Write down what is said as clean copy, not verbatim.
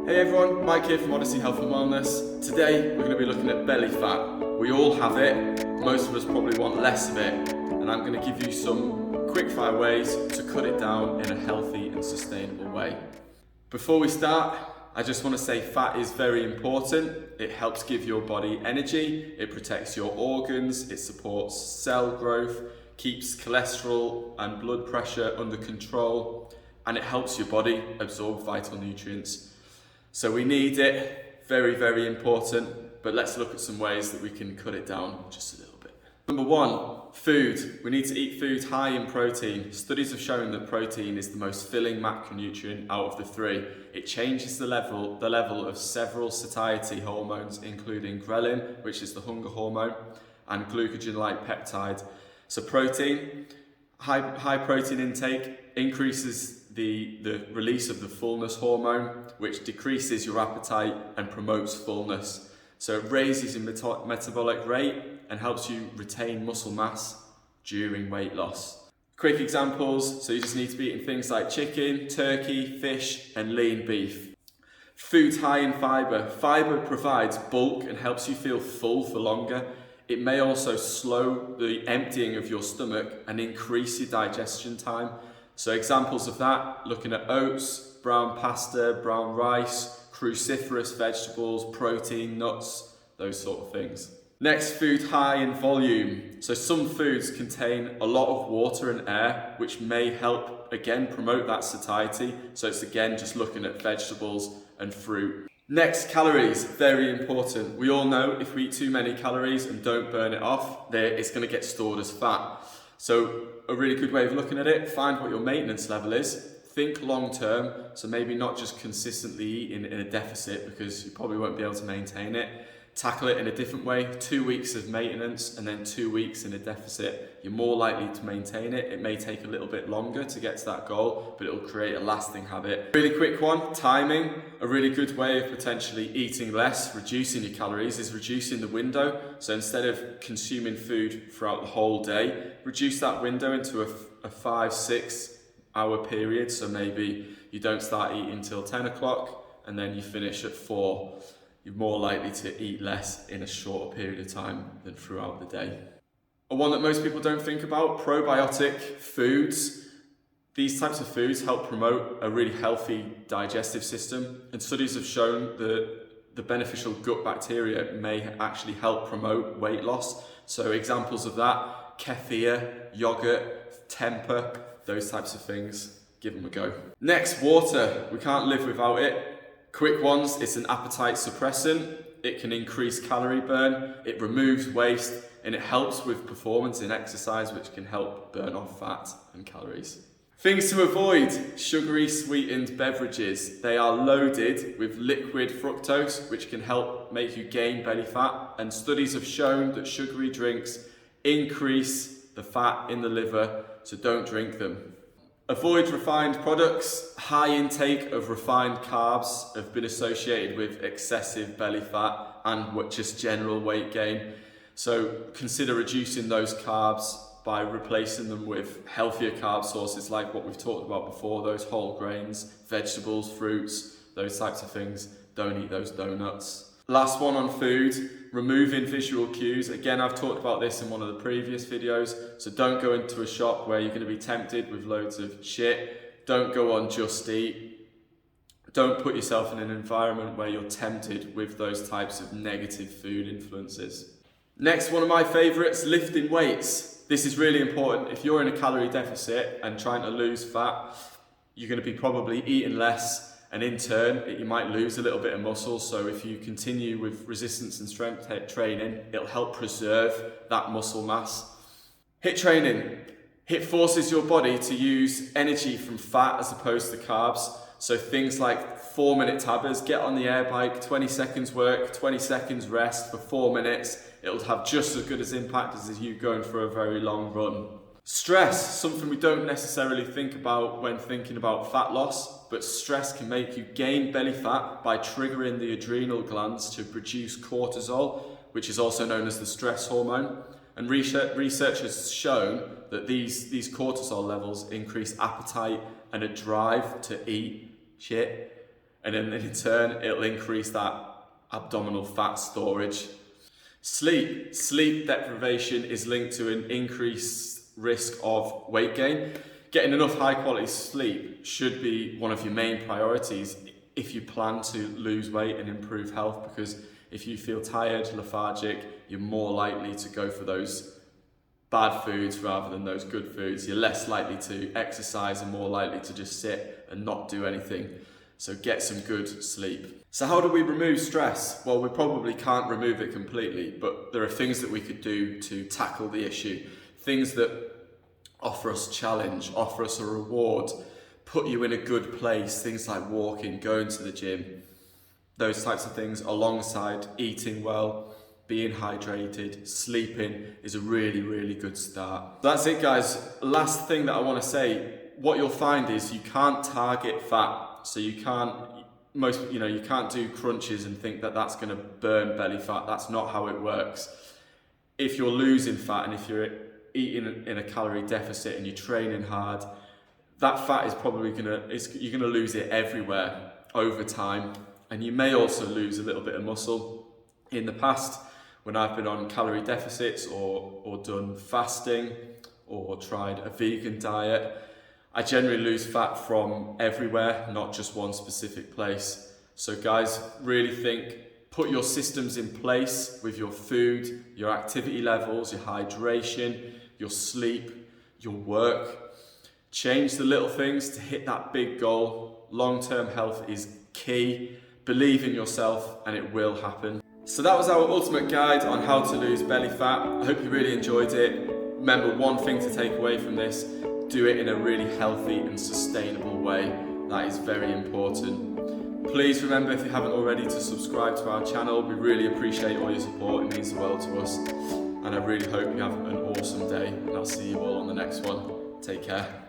Hey everyone, Mike here from Odyssey Health and Wellness. Today we're going to be looking at belly fat. We all have it, most of us probably want less of it, and I'm going to give you some quick fire ways to cut it down in a healthy and sustainable way. Before we start, I just want to say fat is very important. It helps give your body energy, it protects your organs, it supports cell growth, keeps cholesterol and blood pressure under control, and it helps your body absorb vital nutrients. So we need it, very, very important, but let's look at some ways that we can cut it down just a little bit. Number one, food. We need to eat food high in protein. Studies have shown that protein is the most filling macronutrient out of the three. It changes the level of several satiety hormones, including ghrelin, which is the hunger hormone, and glucagon-like peptide. So protein, high protein intake increases the release of the fullness hormone, which decreases your appetite and promotes fullness. So it raises your metabolic rate and helps you retain muscle mass during weight loss. Quick examples, so you just need to be eating things like chicken, turkey, fish, and lean beef. Foods high in fibre. Fibre provides bulk and helps you feel full for longer. It may also slow the emptying of your stomach and increase your digestion time. So examples of that, looking at oats, brown pasta, brown rice, cruciferous vegetables, protein, nuts, those sort of things. Next, food high in volume. So some foods contain a lot of water and air, which may help, again, promote that satiety. So it's again, just looking at vegetables and fruit. Next, calories, very important. We all know if we eat too many calories and don't burn it off, it's going to get stored as fat. So a really good way of looking at it, find what your maintenance level is, think long term, so maybe not just consistently eating in a deficit because you probably won't be able to maintain it. Tackle it in a different way, 2 weeks of maintenance and then 2 weeks in a deficit. You're more likely to maintain it. It may take a little bit longer to get to that goal, but it'll create a lasting habit. Really quick one, timing. A really good way of potentially eating less, reducing your calories, is reducing the window. So instead of consuming food throughout the whole day, reduce that window into a 5-6 hour period. So maybe you don't start eating till 10 o'clock and then you finish at 4. You're more likely to eat less in a shorter period of time than throughout the day. A one that most people don't think about, probiotic foods. These types of foods help promote a really healthy digestive system, and studies have shown that the beneficial gut bacteria may actually help promote weight loss. So examples of that, kefir, yogurt, tempeh, those types of things, give them a go. Next, water. We can't live without it. Quick ones, it's an appetite suppressant, it can increase calorie burn, it removes waste, and it helps with performance in exercise, which can help burn off fat and calories. Things to avoid, sugary sweetened beverages. They are loaded with liquid fructose, which can help make you gain belly fat, and studies have shown that sugary drinks increase the fat in the liver, so don't drink them. Avoid refined products. High intake of refined carbs have been associated with excessive belly fat and just general weight gain. So consider reducing those carbs by replacing them with healthier carb sources like what we've talked about before, those whole grains, vegetables, fruits, those types of things. Don't eat those donuts. Last one on food, removing visual cues. Again, I've talked about this in one of the previous videos, so don't go into a shop where you're going to be tempted with loads of shit. Don't go on Just Eat. Don't put yourself in an environment where you're tempted with those types of negative food influences. Next, one of my favorites, lifting weights. This is really important. If you're in a calorie deficit and trying to lose fat, you're going to be probably eating less, and in turn, you might lose a little bit of muscle. So if you continue with resistance and strength training, it'll help preserve that muscle mass. HIIT training. HIIT forces your body to use energy from fat as opposed to carbs. So things like 4-minute tabbers, get on the air bike, 20 seconds work, 20 seconds rest for 4 minutes. It'll have just as good as impact as you going for a very long run. Stress, something we don't necessarily think about when thinking about fat loss, but stress can make you gain belly fat by triggering the adrenal glands to produce cortisol, which is also known as the stress hormone. And research has shown that these cortisol levels increase appetite and a drive to eat shit. and then in turn it'll increase that abdominal fat storage. Sleep deprivation is linked to an increased risk of weight gain. Getting enough high quality sleep should be one of your main priorities if you plan to lose weight and improve health, because if you feel tired, lethargic, you're more likely to go for those bad foods rather than those good foods. You're less likely to exercise and more likely to just sit and not do anything. So get some good sleep. So how do we remove stress? Well, we probably can't remove it completely, but there are things that we could do to tackle the issue. Things that offer us challenge, offer us a reward, put you in a good place. Things like walking, going to the gym, those types of things, alongside eating well, being hydrated, sleeping is a really, really good start. That's it, guys. Last thing that I want to say, what you'll find is you can't target fat. So you can't do crunches and think that that's going to burn belly fat. That's not how it works. If you're losing fat and if you're eating in a calorie deficit and you're training hard, that fat is probably you're gonna lose it everywhere over time. And you may also lose a little bit of muscle. In the past, when I've been on calorie deficits or done fasting or tried a vegan diet, I generally lose fat from everywhere, not just one specific place. So guys, really think, put your systems in place with your food, your activity levels, your hydration, your sleep, your work. Change the little things to hit that big goal. Long-term health is key. Believe in yourself and it will happen. So that was our ultimate guide on how to lose belly fat. I hope you really enjoyed it. Remember, one thing to take away from this: do it in a really healthy and sustainable way. That is very important. Please remember, if you haven't already, to subscribe to our channel. We really appreciate all your support. It means the world to us. And I really hope you have an awesome day. And I'll see you all on the next one. Take care.